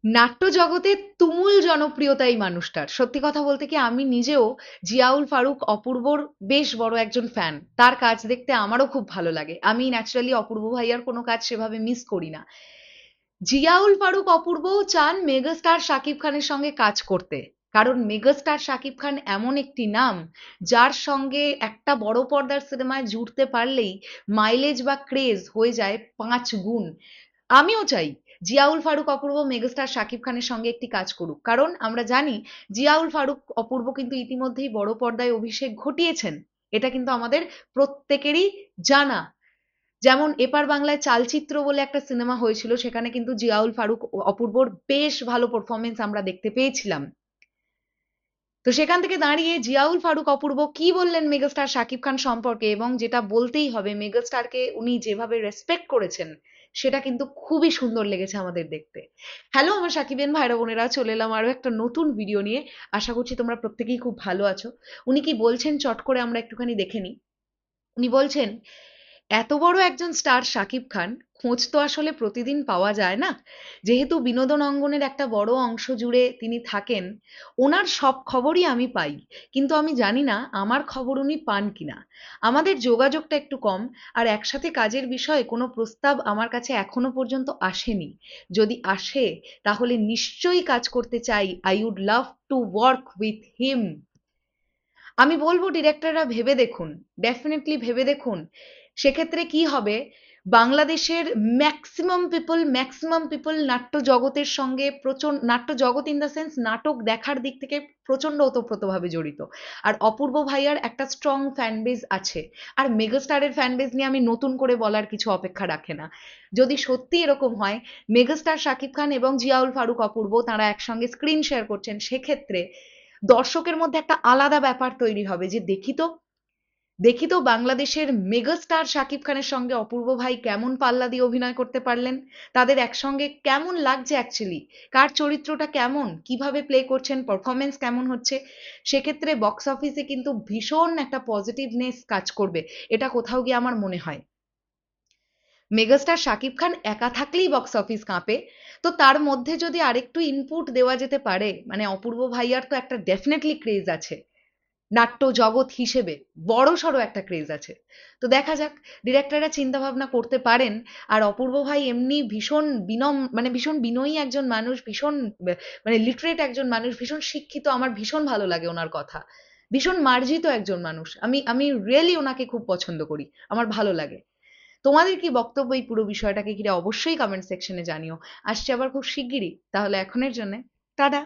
নাট্য জগতে তুমুল জনপ্রিয়তা এই মানুষটার। সত্যি কথা বলতে কি আমি নিজেও জিয়াউল ফারুক অপূর্বর বেশ বড় একজন ফ্যান। তার কাজ দেখতে আমারও খুব ভালো লাগে। আমি ন্যাচারালি অপূর্ব ভাইয়ার কোনো কাজ সেভাবে মিস করি না। জিয়াউল ফারুক অপূর্বও চান মেগাস্টার শাকিব খানের সঙ্গে কাজ করতে। কারণ মেগাস্টার শাকিব খান এমন একটি নাম যার সঙ্গে একটা বড় পর্দার সিনেমায় জুড়তে পারলেই মাইলেজ বা ক্রেজ হয়ে যায় 5 গুণ। আমিও চাই জিয়াউল ফারুক অপূর্ব মেগাস্টার শাকিব খানের সঙ্গে একটি কাজ করুক, কারণ আমরা জানি জিয়াউল ফারুক অপূর্ব কিন্তু ইতিমধ্যেই বড় পর্দায় অভিষেক ঘটিয়েছেন। এটা কিন্তু আমাদের প্রত্যেকেরই জানা। যেমন এপার বাংলায় চালচিত্র বলে একটা সিনেমা হয়েছিল, সেখানে কিন্তু জিয়াউল ফারুক অপূর্বর বেশ ভালো পারফরমেন্স আমরা দেখতে পেয়েছিলাম। তো সেখান থেকে দাঁড়িয়ে জিয়াউল ফারুক অপূর্ব কি বললেন মেগাস্টার শাকিব খান সম্পর্কে, এবং যেটা বলতেই হবে মেগাস্টারকে উনি যেভাবে রেসপেক্ট করেছেন সেটা কিন্তু খুবই সুন্দর লেগেছে আমাদের দেখতে। হ্যালো আমার সাকিবিয়ান ভাইরা বোনেরা, চলে এলাম আরো একটা নতুন ভিডিও নিয়ে। আশা করছি তোমরা প্রত্যেকেই খুব ভালো আছো। উনি কি বলছেন চট করে আমরা একটুখানি দেখে নিই। উনি বলছেন, এত বড় একজন স্টার শাকিব খান, খোঁজ তো আসলে প্রতিদিন পাওয়া যায় না। যেহেতু বিনোদন অঙ্গনের একটা বড় অংশ জুড়ে তিনি থাকেন, ওনার সব খবরই আমি পাই। কিন্তু আমি জানি না আমার খবর উনি পান কিনা। আমাদের যোগাযোগটা একটু কম, আর একসাথে কাজের বিষয়ে কোনো প্রস্তাব আমার কাছে এখনো পর্যন্ত আসেনি। যদি আসে তাহলে নিশ্চয়ই কাজ করতে চাই। I would love to work with him. আমি বলবো ডিরেক্টররা ভেবে দেখুন, ডেফিনেটলি ভেবে দেখুন। সেক্ষেত্রে কি হবে, বাংলাদেশের ম্যাক্সিমাম পিপল নাট্য জগতের সঙ্গে প্রচন্ড, নাট্য জগৎ ইন দ্য সেন্স নাটক দেখার দিক থেকে প্রচন্ড ওতপ্রোতভাবে জড়িত। আর অপূর্ব ভাইয়ার একটা স্ট্রং ফ্যান বেজ আছে। আর মেগাস্টারের ফ্যান বেজ নিয়ে আমি নতুন করে বলার কিছু অপেক্ষা রাখে না। যদি সত্যি এরকম হয় মেগাস্টার শাকিব খান এবং জিয়াউল ফারুক অপূর্ব তারা একসঙ্গে স্ক্রিন শেয়ার করছেন, সেক্ষেত্রে দর্শকের মধ্যে একটা আলাদা ব্যাপার তৈরি হবে যে দেখি তো বাংলাদেশের মেগাস্টার শাকিব খানের সঙ্গে অপূর্ব ভাই কেমন পাল্লা দিয়ে অভিনয় করতে পারলেন। তাদের একসঙ্গে কেমন লাগছে অ্যাকচুয়ালি, কার চরিত্রটা কেমন, কিভাবে প্লে করছেন, পারফরমেন্স কেমন হচ্ছে। সেক্ষেত্রে বক্স অফিসে কিন্তু ভীষণ একটা পজিটিভনেস কাজ করবে। এটা কোথাও গিয়ে আমার মনে হয় মেগাস্টার শাকিব খান একা থাকলেই বক্স অফিস কাঁপে। তো তার মধ্যে যদি আরেকটু ইনপুট দেওয়া যেতে পারে, মানে অপূর্ব ভাইয়ার তো একটা ডেফিনেটলি ক্রেজ আছে নাট্য জগৎ হিসেবে, বড়সড় একটা ক্রেজ আছে। তো দেখা যাক, ডিরেক্টররা চিন্তা ভাবনা করতে পারেন। আর অপূর্ব ভাই এমনি ভীষণ মানে ভীষণ বিনয়ী একজন মানুষ, ভীষণ মানে লিটারেট একজন মানুষ, ভীষণ শিক্ষিত। আমার ভীষণ ভালো লাগে ওনার কথা। ভীষণ মার্জিত একজন মানুষ। আমি রিয়েলি ওনাকে খুব পছন্দ করি, আমার ভালো লাগে। তোমাদের কি বক্তব্য এই পুরো বিষয়টাকে ঘিরে অবশ্যই কমেন্ট সেকশনে জানিও। আসছে আবার খুব শিগগিরই, তাহলে এখনের জন্য টাটা।